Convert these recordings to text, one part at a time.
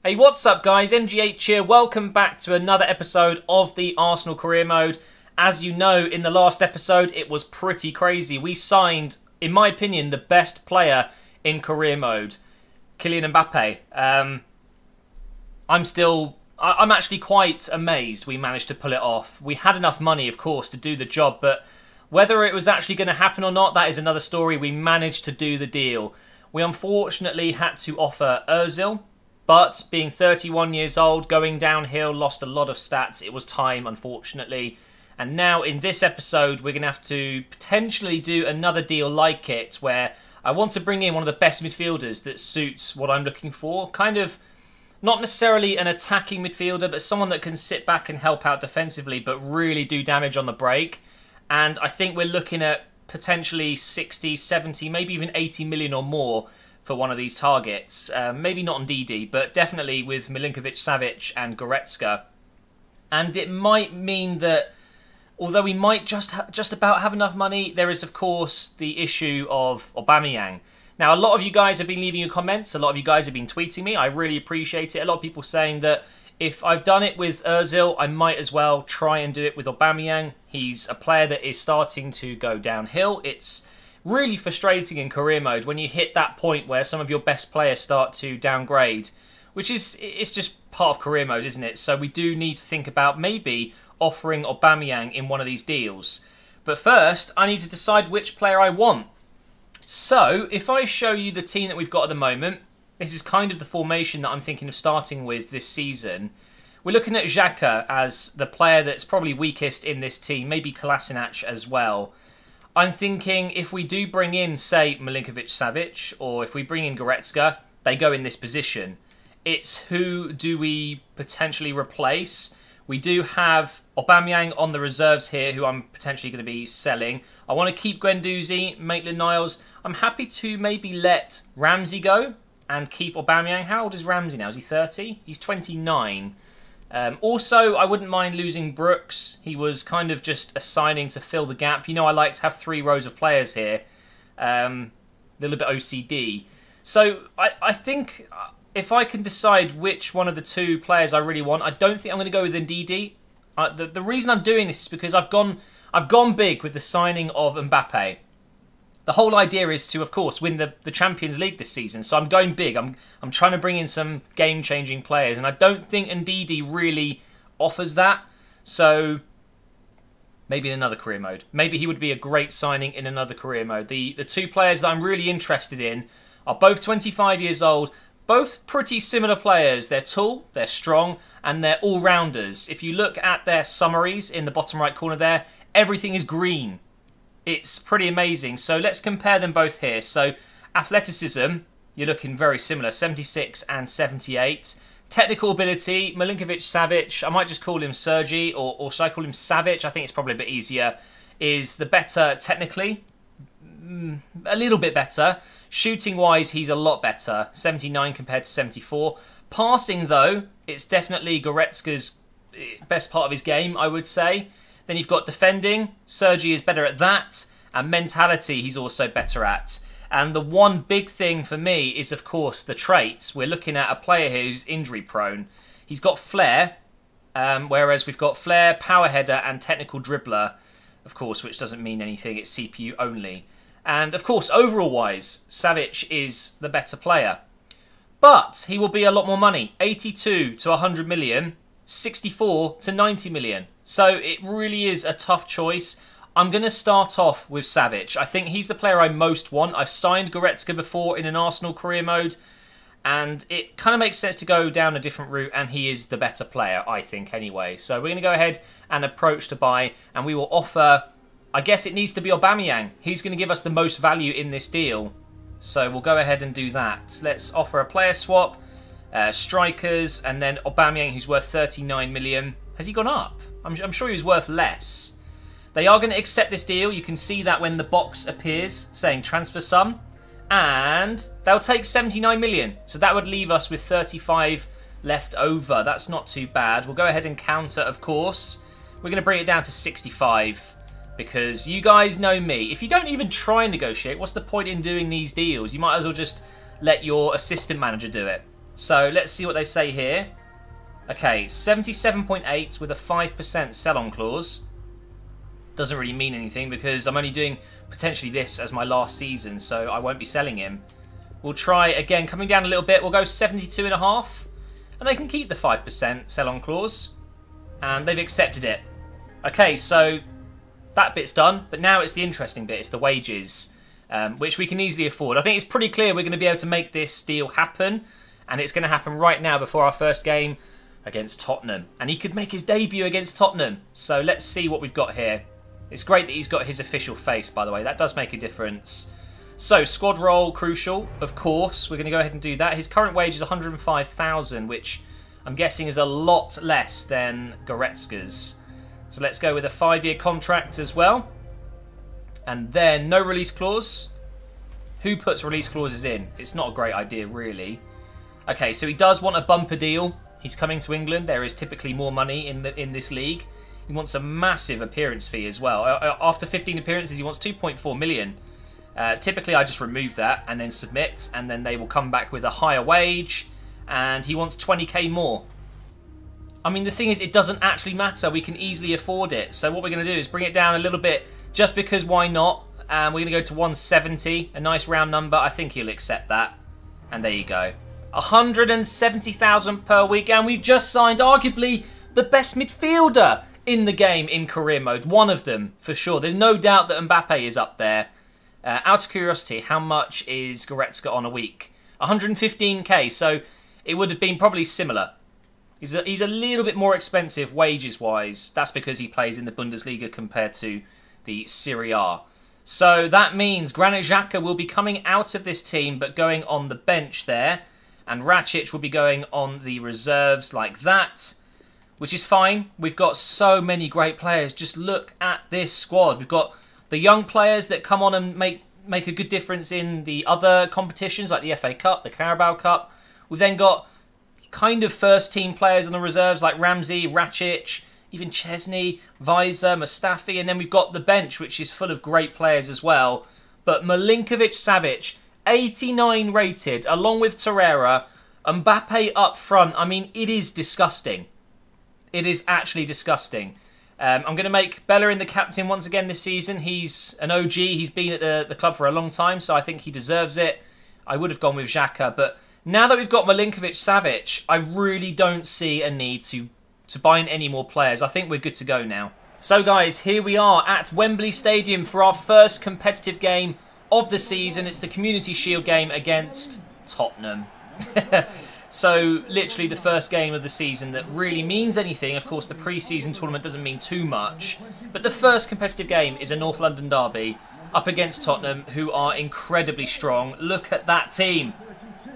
Hey, what's up guys? MGH here. Welcome back to another episode of the Arsenal Career Mode. As you know, in the last episode, it was pretty crazy. We signed, in my opinion, the best player in Career Mode, Kylian Mbappe. I'm actually quite amazed we managed to pull it off. We had enough money, of course, to do the job, but whether it was actually going to happen or not, that is another story. We managed to do the deal. We unfortunately had to offer Ozil, but being 31 years old, going downhill, lost a lot of stats. It was time, unfortunately. And now in this episode, we're going to have to potentially do another deal like it, where I want to bring in one of the best midfielders that suits what I'm looking for. Kind of, not necessarily an attacking midfielder, but someone that can sit back and help out defensively, but really do damage on the break. And I think we're looking at potentially 60, 70, maybe even 80 million or more for one of these targets. Maybe not on DD, but definitely with Milinkovic, Savic and Goretzka. And it might mean that, although we might just about have enough money, there is, of course, the issue of Aubameyang. Now, a lot of you guys have been leaving your comments. A lot of you guys have been tweeting me. I really appreciate it. A lot of people saying that if I've done it with Ozil, I might as well try and do it with Aubameyang. He's a player that is starting to go downhill. It's really frustrating in career mode when you hit that point where some of your best players start to downgrade, which is, it's just part of career mode, isn't it? So we do need to think about maybe offering Aubameyang in one of these deals. But first, I need to decide which player I want. So if I show you the team that we've got at the moment, this is kind of the formation that I'm thinking of starting with this season. We're looking at Xhaka as the player that's probably weakest in this team, maybe Kolasinac as well. I'm thinking if we do bring in, say, Milinkovic, Savic, or if we bring in Goretzka, they go in this position. It's who do we potentially replace? We do have Aubameyang on the reserves here, who I'm potentially going to be selling. I want to keep Guendouzi, Maitland-Niles. I'm happy to maybe let Ramsey go and keep Aubameyang. How old is Ramsey now? Is he 30? He's 29. Also, I wouldn't mind losing Brooks. He was kind of just a signing to fill the gap. You know, I like to have 3 rows of players here. A little bit OCD. So I think if I can decide which one of the 2 players I really want, I don't think I'm going to go with Ndidi. The reason I'm doing this is because I've gone big with the signing of Mbappe. The whole idea is to, of course, win the Champions League this season. So I'm going big. I'm trying to bring in some game-changing players. And I don't think Ndidi really offers that. So maybe in another career mode. Maybe he would be a great signing in another career mode. The 2 players that I'm really interested in are both 25 years old. Both pretty similar players. They're tall, they're strong, and they're all-rounders. If you look at their summaries in the bottom right corner there, everything is green. It's pretty amazing. So let's compare them both here. So athleticism, you're looking very similar, 76 and 78. Technical ability, Milinkovic, Savic, I might just call him Sergi, or should I call him Savic? I think it's probably a bit easier. Is the better technically, a little bit better. Shooting-wise, he's a lot better, 79 compared to 74. Passing, though, it's definitely Goretzka's best part of his game, I would say. Then you've got defending. Sergi is better at that. And mentality, he's also better at. And the one big thing for me is, of course, the traits. We're looking at a player here who's injury-prone. He's got flair, whereas we've got flair, power header, and technical dribbler, of course, which doesn't mean anything. It's CPU only. And, of course, overall-wise, Savic is the better player. But he will be a lot more money. 82 to 100 million, 64 to 90 million. So it really is a tough choice. I'm going to start off with Savic. I think he's the player I most want. I've signed Goretzka before in an Arsenal career mode, and it kind of makes sense to go down a different route, and he is the better player, I think, anyway. So we're going to go ahead and approach to buy, and we will offer, I guess it needs to be Aubameyang. He's going to give us the most value in this deal. So we'll go ahead and do that. Let's offer a player swap, strikers, and then Aubameyang, who's worth 39 million. Has he gone up? I'm sure he was worth less. They are going to accept this deal. You can see that when the box appears saying transfer sum. And they'll take 79 million. So that would leave us with 35 left over. That's not too bad. We'll go ahead and counter, of course. We're going to bring it down to 65. Because you guys know me. If you don't even try and negotiate, what's the point in doing these deals? You might as well just let your assistant manager do it. So let's see what they say here. Okay, 77.8 with a 5% sell-on clause. Doesn't really mean anything because I'm only doing potentially this as my last season, so I won't be selling him. We'll try again, coming down a little bit. We'll go 72.5, and they can keep the 5% sell-on clause, and they've accepted it. Okay, so that bit's done, but now it's the interesting bit. It's the wages, which we can easily afford. I think it's pretty clear we're going to be able to make this deal happen, and it's going to happen right now before our first game against Tottenham. And he could make his debut against Tottenham. So let's see what we've got here. It's great that he's got his official face, by the way. That does make a difference. So, squad role, crucial. Of course, we're going to go ahead and do that. His current wage is 105,000, which I'm guessing is a lot less than Goretzka's. So let's go with a 5-year contract as well. And then no release clause. Who puts release clauses in? It's not a great idea, really. Okay, so he does want a bumper deal. He's coming to England. There is typically more money in this league. He wants a massive appearance fee as well. After 15 appearances, he wants 2.4 million. Typically, I just remove that and then submit, and then they will come back with a higher wage, and he wants 20k more. I mean, the thing is, it doesn't actually matter. We can easily afford it. So what we're going to do is bring it down a little bit, just because why not? We're going to go to 170, a nice round number. I think he'll accept that. And there you go. 170,000 per week, and we've just signed arguably the best midfielder in the game in career mode. One of them, for sure. There's no doubt that Mbappe is up there. Out of curiosity, how much is Goretzka on a week? 115k, so it would have been probably similar. He's a little bit more expensive wages-wise. That's because he plays in the Bundesliga compared to the Serie A. So that means Granit Xhaka will be coming out of this team, but going on the bench there. And Rakic will be going on the reserves like that, which is fine. We've got so many great players. Just look at this squad. We've got the young players that come on and make a good difference in the other competitions, like the FA Cup, the Carabao Cup. We've then got kind of first-team players on the reserves, like Ramsey, Rakic, even Chesney, Weiser, Mustafi, and then we've got the bench, which is full of great players as well. But Milinkovic, Savic, 89 rated, along with Torreira, Mbappe up front. I mean, it is disgusting. It is actually disgusting. I'm going to make Bellerin the captain once again this season. He's an OG. He's been at the club for a long time, so I think he deserves it. I would have gone with Xhaka, but now that we've got Milinkovic, Savic, I really don't see a need to buy in any more players. I think we're good to go now. So guys, here we are at Wembley Stadium for our first competitive game of the season. It's the Community Shield game against Tottenham. So literally the first game of the season that really means anything. Of course, the pre-season tournament doesn't mean too much, but the first competitive game is a North London derby up against Tottenham, who are incredibly strong. Look at that team.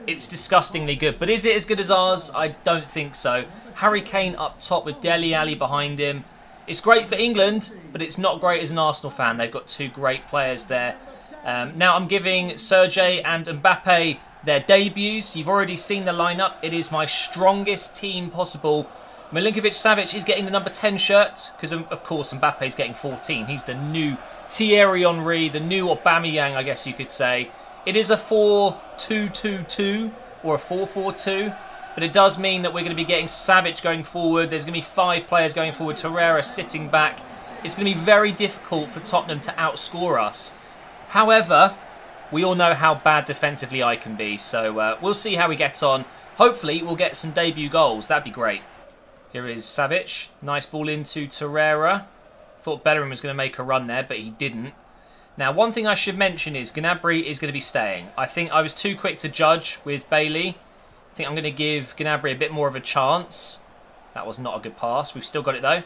It's disgustingly good, but is it as good as ours? I don't think so. Harry Kane up top with Dele Alli behind him. It's great for England, but it's not great as an Arsenal fan. They've got two great players there. Now I'm giving Sergej and Mbappe their debuts. You've already seen the lineup. It is my strongest team possible. Milinkovic Savic is getting the number 10 shirt because, of course, Mbappe is getting 14. He's the new Thierry Henry, the new Aubameyang, I guess you could say. It is a 4-2-2-2 or a 4-4-2, but it does mean that we're going to be getting Savic going forward. There's going to be 5 players going forward. Torreira sitting back. It's going to be very difficult for Tottenham to outscore us. However, we all know how bad defensively I can be, so we'll see how we get on. Hopefully, we'll get some debut goals. That'd be great. Here is Savic. Nice ball into Torreira. Thought Bellerin was going to make a run there, but he didn't. Now, one thing I should mention is Gnabry is going to be staying. I think I was too quick to judge with Bailey. I think I'm going to give Gnabry a bit more of a chance. That was not a good pass. We've still got it, though.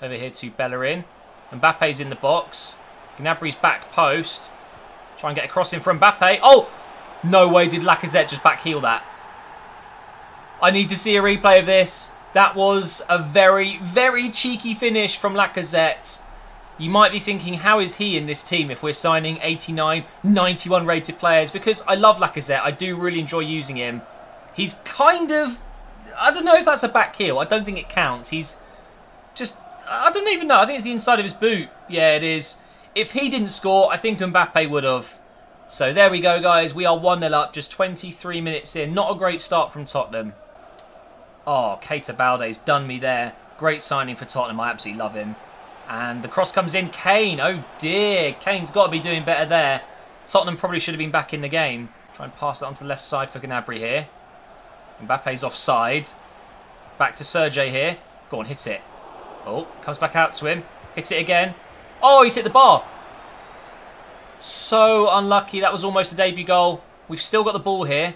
Over here to Bellerin. Mbappe's in the box. Gnabry's back post. Try and get a cross in for Mbappe. Oh! No way did Lacazette just backheel that. I need to see a replay of this. That was a very, very cheeky finish from Lacazette. You might be thinking, how is he in this team if we're signing 89, 91 rated players? Because I love Lacazette. I do really enjoy using him. He's kind of... I don't know if that's a back heel. I don't think it counts. He's just... I don't even know. I think it's the inside of his boot. Yeah, it is. If he didn't score, I think Mbappe would have. So there we go, guys. We are 1-0 up, just 23 minutes in. Not a great start from Tottenham. Oh, Keita Balde's done me there. Great signing for Tottenham. I absolutely love him. And the cross comes in. Kane. Oh, dear. Kane's got to be doing better there. Tottenham probably should have been back in the game. Try and pass that onto the left side for Gnabry here. Mbappe's offside. Back to Sergej here. Go on, hit it. Oh, comes back out to him. Hits it again. Oh, he's hit the bar. So unlucky. That was almost a debut goal. We've still got the ball here.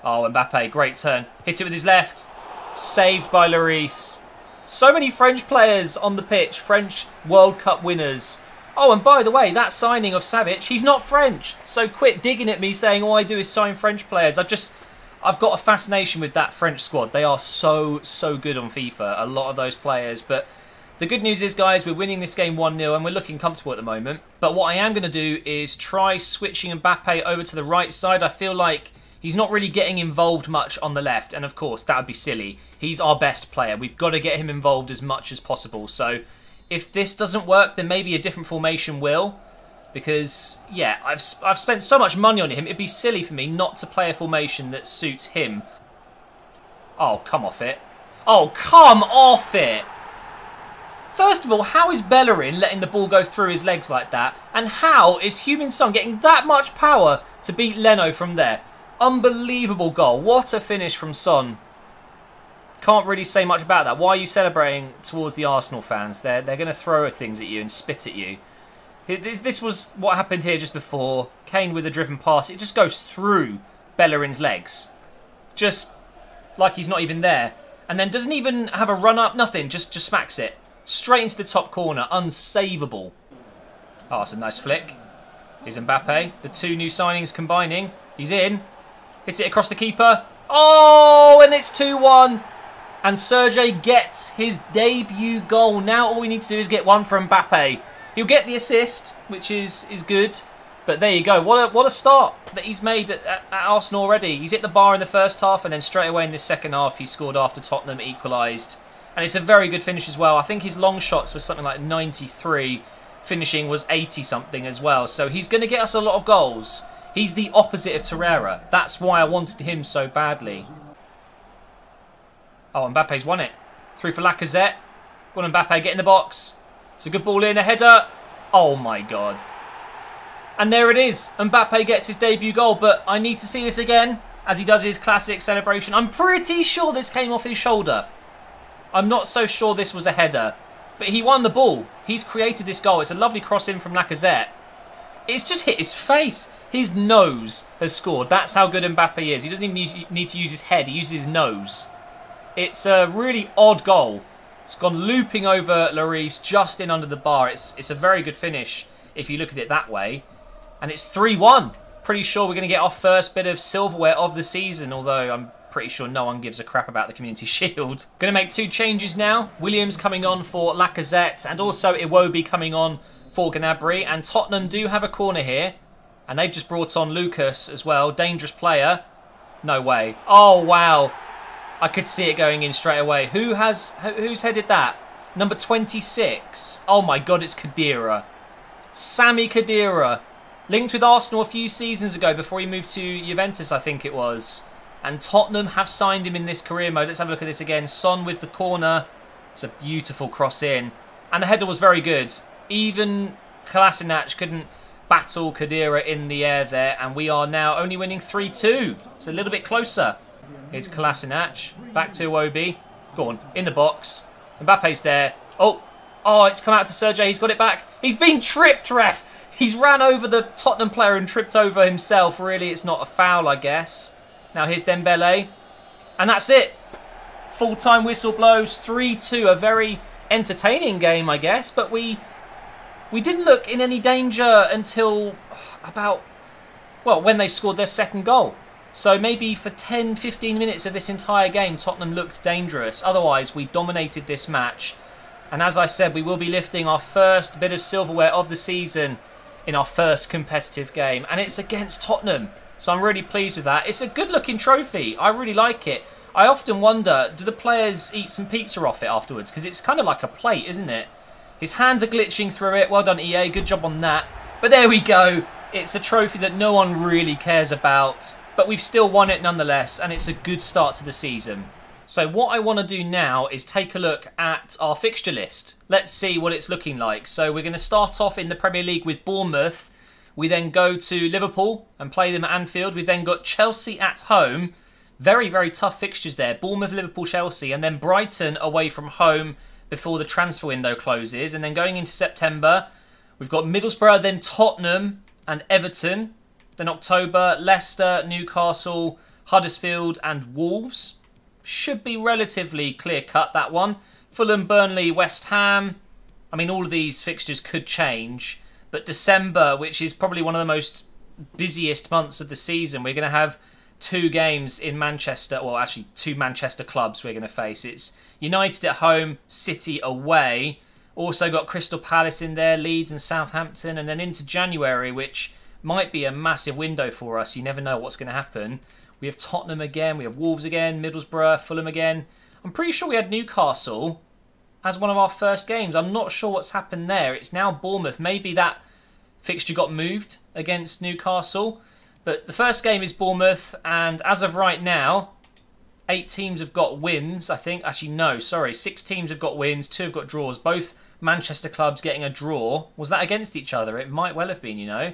Oh, Mbappe, great turn. Hits it with his left. Saved by Lloris. So many French players on the pitch. French World Cup winners. Oh, and by the way, that signing of Savic, he's not French. So quit digging at me saying all I do is sign French players. I've got a fascination with that French squad. They are so good on FIFA, a lot of those players. But the good news is, guys, we're winning this game 1-0 and we're looking comfortable at the moment. But what I am going to do is try switching Mbappe over to the right side. I feel like he's not really getting involved much on the left. And of course, that would be silly. He's our best player. We've got to get him involved as much as possible. So if this doesn't work, then maybe a different formation will. Because, yeah, I've spent so much money on him. It'd be silly for me not to play a formation that suits him. Oh, come off it. Oh, come off it. First of all, how is Bellerin letting the ball go through his legs like that? And how is Heung-min Son getting that much power to beat Leno from there? Unbelievable goal. What a finish from Son. Can't really say much about that. Why are you celebrating towards the Arsenal fans? They're going to throw things at you and spit at you. This was what happened here just before. Kane with a driven pass. It just goes through Bellerin's legs. Just like he's not even there. And then doesn't even have a run up. Nothing. Just smacks it. Straight into the top corner. Unsavable. Oh, it's a nice flick. Here's Mbappe. The two new signings combining. He's in. Hits it across the keeper. Oh, and it's 2-1. And Sergej gets his debut goal. Now all we need to do is get one from Mbappe. He'll get the assist, which is good. But there you go. What a start that he's made at Arsenal already. He's hit the bar in the first half, and then straight away in this second half, he scored after Tottenham equalised. And it's a very good finish as well. I think his long shots was something like 93. Finishing was 80-something as well. So he's going to get us a lot of goals. He's the opposite of Torreira. That's why I wanted him so badly. Oh, Mbappe's won it. Through for Lacazette. Go on, Mbappe, get in the box. It's a good ball in, a header. Oh, my God. And there it is. Mbappe gets his debut goal, but I need to see this again as he does his classic celebration. I'm pretty sure this came off his shoulder. I'm not so sure this was a header, but he won the ball. He's created this goal. It's a lovely cross in from Lacazette. It's just hit his face. His nose has scored. That's how good Mbappe is. He doesn't even need to use his head. He uses his nose. It's a really odd goal. It's gone looping over Lloris just in under the bar. It's a very good finish if you look at it that way. And it's 3-1. Pretty sure we're going to get our first bit of silverware of the season, although I'm pretty sure no one gives a crap about the Community Shield. Going to make two changes now. Williams coming on for Lacazette and also Iwobi coming on for Gnabry. And Tottenham do have a corner here. And they've just brought on Lucas as well. Dangerous player. No way. Oh, wow. I could see it going in straight away. Who's headed that? Number 26. Oh my God, it's Khedira. Sami Khedira. Linked with Arsenal a few seasons ago before he moved to Juventus, I think it was. And Tottenham have signed him in this career mode. Let's have a look at this again. Son with the corner. It's a beautiful cross in. And the header was very good. Even Kolasinac couldn't battle Khedira in the air there. And we are now only winning 3-2. It's a little bit closer. Here's Kolasinac. Back to Iwobi. Go on. In the box. Mbappe's there. Oh, it's come out to Sergej. He's got it back. He's been tripped, ref. He's ran over the Tottenham player and tripped over himself. Really, it's not a foul, I guess. Now here's Dembele. And that's it. Full-time whistle blows. 3-2. A very entertaining game, I guess. But we didn't look in any danger until about, well, when they scored their second goal. So maybe for 10-15 minutes of this entire game, Tottenham looked dangerous. Otherwise, we dominated this match. And as I said, we will be lifting our first bit of silverware of the season in our first competitive game. And it's against Tottenham. So I'm really pleased with that. It's a good-looking trophy. I really like it. I often wonder, do the players eat some pizza off it afterwards? Because it's kind of like a plate, isn't it? His hands are glitching through it. Well done, EA. Good job on that. But there we go. It's a trophy that no one really cares about, but we've still won it nonetheless, and it's a good start to the season. So what I want to do now is take a look at our fixture list. Let's see what it's looking like. So we're going to start off in the Premier League with Bournemouth. We then go to Liverpool and play them at Anfield. We've then got Chelsea at home. Very, very tough fixtures there. Bournemouth, Liverpool, Chelsea, and then Brighton away from home before the transfer window closes. And then going into September, we've got Middlesbrough, then Tottenham and Everton. Then October, Leicester, Newcastle, Huddersfield and Wolves. Should be relatively clear-cut, that one. Fulham, Burnley, West Ham. I mean, all of these fixtures could change. But December, which is probably one of the most busiest months of the season, we're going to have 2 games in Manchester. Well, actually, 2 Manchester clubs we're going to face. It's United at home, City away. Also got Crystal Palace in there, Leeds and Southampton. And then into January, which might be a massive window for us. You never know what's going to happen. We have Tottenham again, we have Wolves again, Middlesbrough, Fulham again. I'm pretty sure we had Newcastle as one of our first games. I'm not sure what's happened there. It's now Bournemouth. Maybe that fixture got moved against Newcastle. But the first game is Bournemouth, and as of right now, 8 teams have got wins, I think. Actually, no, sorry. 6 teams have got wins, 2 have got draws. Both Manchester clubs getting a draw. Was that against each other? It might well have been, you know.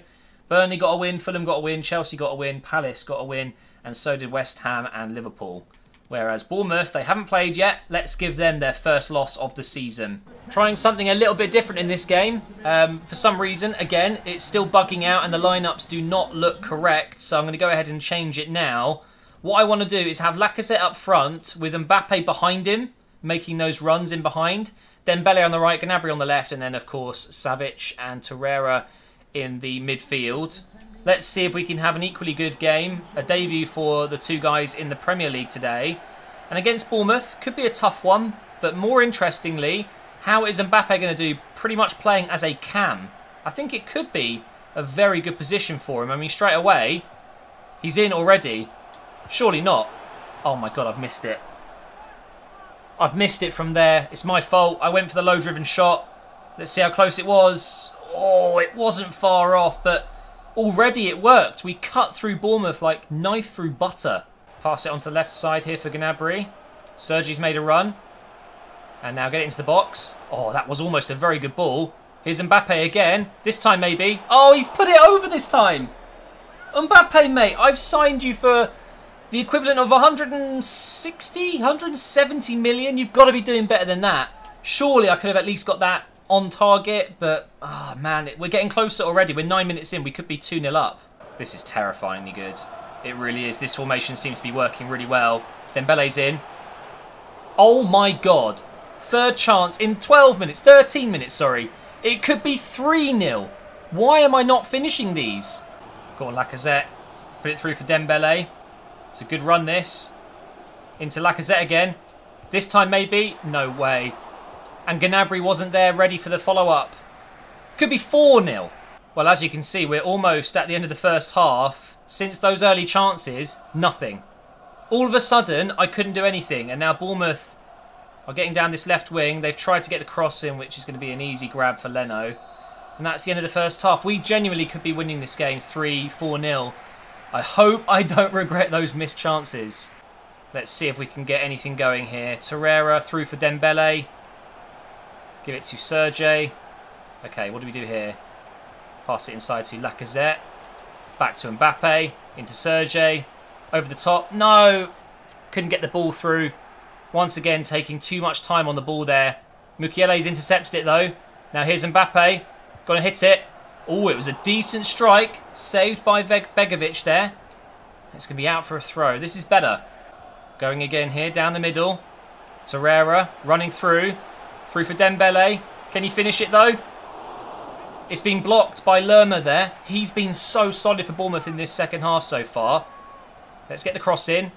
Burnley got a win, Fulham got a win, Chelsea got a win, Palace got a win, and so did West Ham and Liverpool. Whereas Bournemouth, they haven't played yet. Let's give them their first loss of the season. Trying something a little bit different in this game. For some reason, again, it's still bugging out and the lineups do not look correct. So I'm going to go ahead and change it now. What I want to do is have Lacazette up front with Mbappe behind him, making those runs in behind. Dembele on the right, Gnabry on the left, and then, of course, Savic and Torreira in the midfield. Let's see if we can have an equally good game. A debut for the 2 guys in the Premier League today. And against Bournemouth, could be a tough one. But more interestingly, how is Mbappe going to do pretty much playing as a cam? I think it could be a very good position for him. I mean, straight away, he's in already. Surely not. Oh my God, I've missed it. I've missed it from there. It's my fault. I went for the low-driven shot. Let's see how close it was. Oh, it wasn't far off, but already it worked. We cut through Bournemouth like knife through butter. Pass it onto the left side here for Gnabry. Sergi's made a run. And now get it into the box. Oh, that was almost a very good ball. Here's Mbappe again. This time maybe. Oh, he's put it over this time. Mbappe, mate, I've signed you for the equivalent of 160, 170 million. You've got to be doing better than that. Surely I could have at least got that on target, but oh man, we're getting closer already. We're 9 minutes in. We could be 2-0 up. This is terrifyingly good. It really is. This formation seems to be working really well. Dembele's in. Oh my God. 3rd chance in 12 minutes. 13 minutes, sorry. It could be 3-0. Why am I not finishing these? Go on, Lacazette. Put it through for Dembele. It's a good run, this. Into Lacazette again. This time maybe. No way. And Gnabry wasn't there ready for the follow-up. Could be 4-0. Well, as you can see, we're almost at the end of the first half. Since those early chances, nothing. All of a sudden, I couldn't do anything. And now Bournemouth are getting down this left wing. They've tried to get the cross in, which is going to be an easy grab for Leno. And that's the end of the first half. We genuinely could be winning this game 3-4-0. I hope I don't regret those missed chances. Let's see if we can get anything going here. Torreira through for Dembele. Give it to Sergi. Okay, what do we do here? Pass it inside to Lacazette. Back to Mbappe. Into Sergi. Over the top. No! Couldn't get the ball through. Once again, taking too much time on the ball there. Mukiele's intercepted it though. Now here's Mbappe. Gonna hit it. Oh, it was a decent strike. Saved by Begovic there. It's going to be out for a throw. This is better. Going again here, down the middle. Torreira running through. Through for Dembele. Can he finish it though? It's been blocked by Lerma there. He's been so solid for Bournemouth in this second half so far. Let's get the cross in.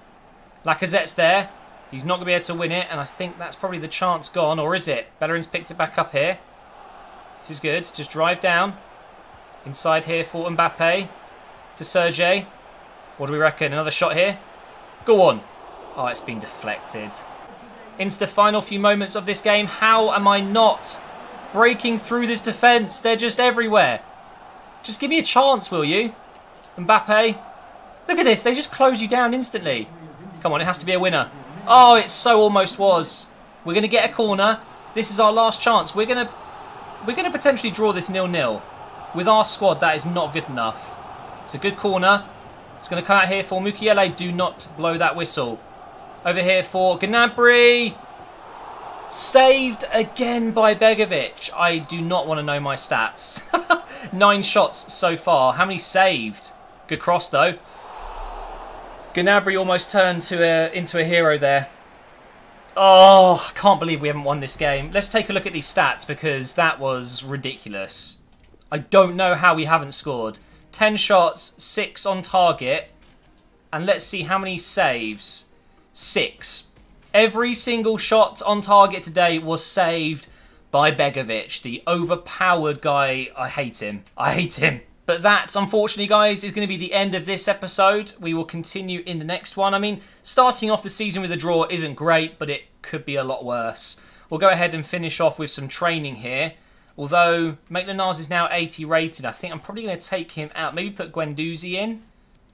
Lacazette's there. He's not going to be able to win it. And I think that's probably the chance gone. Or is it? Bellerin's picked it back up here. This is good. Just drive down. Inside here for Mbappe. To Sergi. What do we reckon? Another shot here? Go on. Oh, it's been deflected. Into the final few moments of this game. How am I not breaking through this defence? They're just everywhere. Just give me a chance, will you? Mbappe. Look at this. They just close you down instantly. Come on, it has to be a winner. Oh, it so almost was. We're going to get a corner. This is our last chance. We're going to potentially draw this 0-0. With our squad, that is not good enough. It's a good corner. It's going to come out here for Mukiele. Do not blow that whistle. Over here for Gnabry. Saved again by Begovic. I do not want to know my stats. 9 shots so far. How many saved? Good cross, though. Gnabry almost turned into a hero there. Oh, I can't believe we haven't won this game. Let's take a look at these stats because that was ridiculous. I don't know how we haven't scored. 10 shots, 6 on target. And let's see how many saves. 6. Every single shot on target today was saved by Begovic, the overpowered guy. I hate him. I hate him. But that, unfortunately, guys, is going to be the end of this episode. We will continue in the next one. I mean, starting off the season with a draw isn't great, but it could be a lot worse. We'll go ahead and finish off with some training here. Although Maitland-Niles is now 80 rated, I think I'm probably going to take him out. Maybe put Guendouzi in.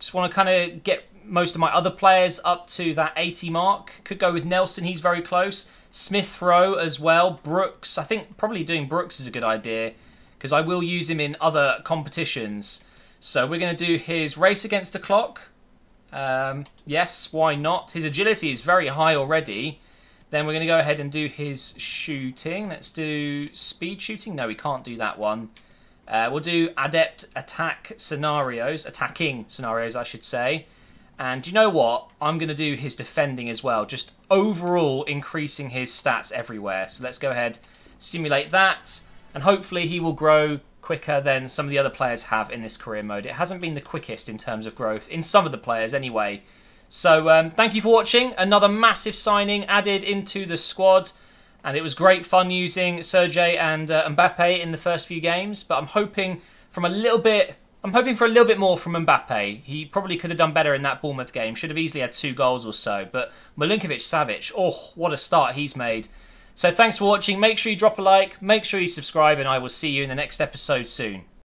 Just want to kind of get most of my other players up to that 80 mark. Could go with Nelson, he's very close. Smith Rowe as well. Brooks, I think probably doing Brooks is a good idea because I will use him in other competitions. So we're going to do his race against the clock. Yes, why not? His agility is very high already. Then we're going to go ahead and do his shooting. Let's do speed shooting. No, we can't do that one. We'll do adept attacking scenarios, I should say. And you know what? I'm going to do his defending as well. Just overall increasing his stats everywhere. So let's go ahead, simulate that. And hopefully he will grow quicker than some of the other players have in this career mode. It hasn't been the quickest in terms of growth. In some of the players anyway. So thank you for watching. Another massive signing added into the squad. And it was great fun using Sergej and Mbappe in the first few games. But I'm hoping for a little bit more from Mbappe. He probably could have done better in that Bournemouth game. Should have easily had 2 goals or so. But Milinkovic-Savic, oh, what a start he's made. So thanks for watching. Make sure you drop a like. Make sure you subscribe. And I will see you in the next episode soon.